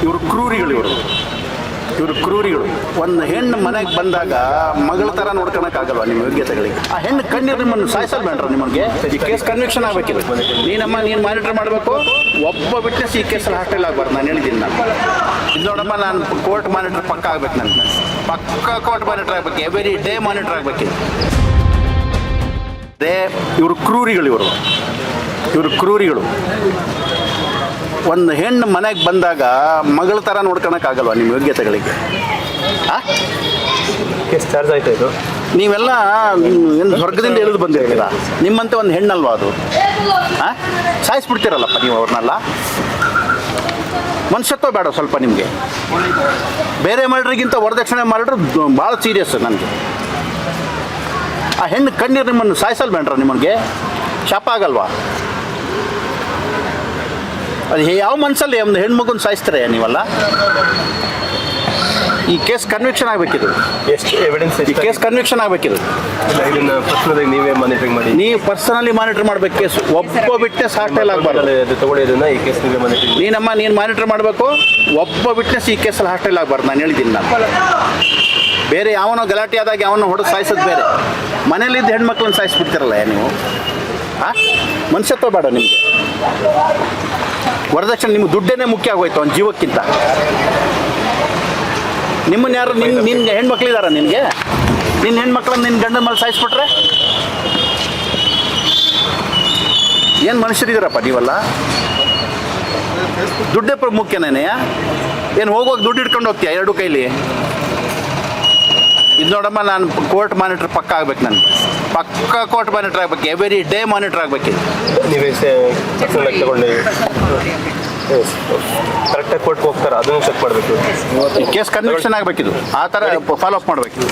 ಇವರು ಕ್ರೂರಿಗಳು. ಇವರು ಕ್ರೂರಿಗಳು. ಒಂದು ಹೆಣ್ಣು ಮನೆಗೆ ಬಂದಾಗ ಮಗಳ ಥರ ನೋಡ್ಕೊಳಕ್ಕಾಗಲ್ವ ನಿಮ್ಮ ಯೋಗ್ಯತೆಗಳಿಗೆ? ಆ ಹೆಣ್ಣು ಕಣ್ಣೀರು ನಿಮ್ಮನ್ನು ಸಾಯಿಸಲ್ ಬೇಡ್ರ ನಿಮಗೆ? ಈ ಕೇಸ್ ಕನ್ವಿಕ್ಷನ್ ಆಗಬೇಕಿದೆ. ನೀನು ಮಾನಿಟರ್ ಮಾಡಬೇಕು. ಒಬ್ಬ ವಿಟ್ನೆಸ್ ಈ ಕೇಸಲ್ಲಿ ಹಾಸ್ಟೆಲ್ ಆಗಬಾರ್ದು. ನಾನು ಹೇಳಿದ್ದೀನಿ. ಇದು ನೋಡಮ್ಮ, ನಾನು ಕೋರ್ಟ್ ಮಾನಿಟರ್ ಪಕ್ಕ ಆಗ್ಬೇಕು. ನನಗೆ ಪಕ್ಕ ಕೋರ್ಟ್ ಮಾನಿಟರ್ ಆಗಬೇಕು. ಎವ್ರಿ ಡೇ ಮಾನಿಟರ್ ಆಗಬೇಕಿದೆ. ಇವರು ಕ್ರೂರಿಗಳು. ಇವರು ಕ್ರೂರಿಗಳು. ಒಂದು ಹೆಣ್ಣು ಮನೆಗೆ ಬಂದಾಗ ಮಗಳ ಥರ ನೋಡ್ಕೊಳಕ್ಕಾಗಲ್ವ ನಿಮ್ಮ ಯೋಗ್ಯತೆಗಳಿಗೆ? ಕೇಸ್ ಚಾರ್ಜ್ ಆಯ್ತಾ ಇದು? ನೀವೆಲ್ಲ ಏನು ಸ್ವರ್ಗದಿಂದ ಇಳಿದು ಬಂದಿರ್ತೀರಾ? ನಿಮ್ಮಂತೆ ಒಂದು ಹೆಣ್ಣಲ್ವಾ ಅದು? ಸಾಯಿಸ್ಬಿಡ್ತೀರಲ್ಲಪ್ಪ ನೀವು ಅವ್ರನ್ನೆಲ್ಲ. ಮನುಷ್ಯತ್ವ ಬೇಡ ಸ್ವಲ್ಪ ನಿಮಗೆ? ಬೇರೆ ಮರ್ಡ್ರಿಗಿಂತ ವರದಕ್ಷಿಣೆ ಮರ್ಡ್ರು ಭಾಳ ಸೀರಿಯಸ್ ನನಗೆ. ಆ ಹೆಣ್ಣು ಕಣ್ಣೀರು ನಿಮ್ಮನ್ನು ಸಾಯಿಸಲ್ ಬೇಡ್ರ ನಿಮಗೆ? ಶಾಪ ಆಗಲ್ವಾ? ಅದು ಯಾವ ಮನಸ್ಸಲ್ಲಿ ಒಂದು ಹೆಣ್ಮಗುನ ಸಾಯಿಸ್ತಾರೆ ನೀವಲ್ಲ? ಈ ಕೇಸ್ ಕನ್ವಿಕ್ಷನ್ ಆಗಬೇಕಿದು. ಎಷ್ಟು ಎವಿಡೆನ್ಸ್? ಈ ಕೇಸ್ ಕನ್ವಿಕ್ಷನ್ ಆಗಬೇಕಿದು. ಇದನ್ನು ಪರ್ಸನಲಾಗಿ ನೀವೇ ಮಾನಿಟರಿಂಗ್ ಮಾಡಿ? ನೀವು ಪರ್ಸನಲಿ ಮಾನಿಟರ್ ಮಾಡಬೇಕು ಕೇಸು. ಒಬ್ಬ ವಿಟ್ನೆಸ್ ಹಾಸ್ಟೆಲ್ ಆಗಬಾರ್ದು. ಅದು ತಗೊಳ್ಳೋದನ್ನ ಈ ಕೇಸ್ ನೀವೇ ಮಾನಿಟರಿಂಗ್? ನೀನು ಮಾನಿಟರ್ ಮಾಡಬೇಕು. ಒಬ್ಬ ವಿಟ್ನೆಸ್ ಈ ಕೇಸಲ್ಲಿ ಹಾಸ್ಟೆಲ್ ಆಗಬಾರ್ದು. ನಾನು ಹೇಳಿದ್ದೀನಿ. ನಾನು ಬೇರೆ ಯಾವನೋ ಗಲಾಟೆ ಆದಾಗ ಯಾವನೋ ಹೊಡೆದು ಸಾಯಿಸೋದು ಬೇರೆ. ಮನೇಲಿದ್ದು ಹೆಣ್ಮಕ್ಳನ್ನ ಸಾಯಿಸ್ಬಿಡ್ತೀರಲ್ಲ ನೀವು? ಮನುಷ್ಯತ್ವ ಬೇಡ ನಿಮಗೆ? ವರದಕ್ಷಿಣೆ ನಿಮ್ಗೆ ದುಡ್ಡೇನೆ ಮುಖ್ಯ ಆಗೋಯ್ತು ಒಂದು ಜೀವಕ್ಕಿಂತ. ನಿಮ್ಮನ್ನ ಯಾರು ನಿನ್ಗೆ ಹೆಣ್ಮಕ್ಳಿದಾರ? ನಿನಗೆ ನಿನ್ನ ಹೆಣ್ಮಕ್ಳನ್ನ ನಿನ್ನ ಗಂಡನ ಮೇಲೆ ಸಾಯಿಸ್ಬಿಟ್ರೆ ಏನು ಮನುಷ್ಯರಿದ್ದೀರಪ್ಪ ನೀವಲ್ಲ? ದುಡ್ಡೇ ಮುಖ್ಯನೇನೆಯ? ಏನು ಹೋಗುವಾಗ ದುಡ್ಡು ಇಟ್ಕೊಂಡು ಹೋಗ್ತೀಯ ಎರಡು ಕೈಲಿ? ಇದು ನೋಡಮ್ಮ, ನಾನು ಕೋರ್ಟ್ ಮಾನಿಟರ್ ಪಕ್ಕ ಆಗ್ಬೇಕು. ನನಗೆ ಪಕ್ಕ ಕೋರ್ಟ್ ಮಾನಿಟರ್ ಆಗಬೇಕು. ಎವ್ರಿ ಡೇ ಮಾನಿಟರ್ ಆಗಬೇಕಿದೆ. ನೀವೇ ಪರ್ಸನಲಾಗಿ ತಗೊಂಡು ಕರೆಕ್ಟಾಗಿ ಕೋರ್ಟ್ಗೆ ಹೋಗ್ತಾರೆ, ಅದನ್ನು ಚೆಕ್ ಮಾಡಬೇಕು. ಕೇಸ್ ಕನ್ವಿಕ್ಷನ್ ಆಗಬೇಕಿದು. ಆ ಥರ ಫಾಲೋ ಅಪ್ ಮಾಡಬೇಕಿದು.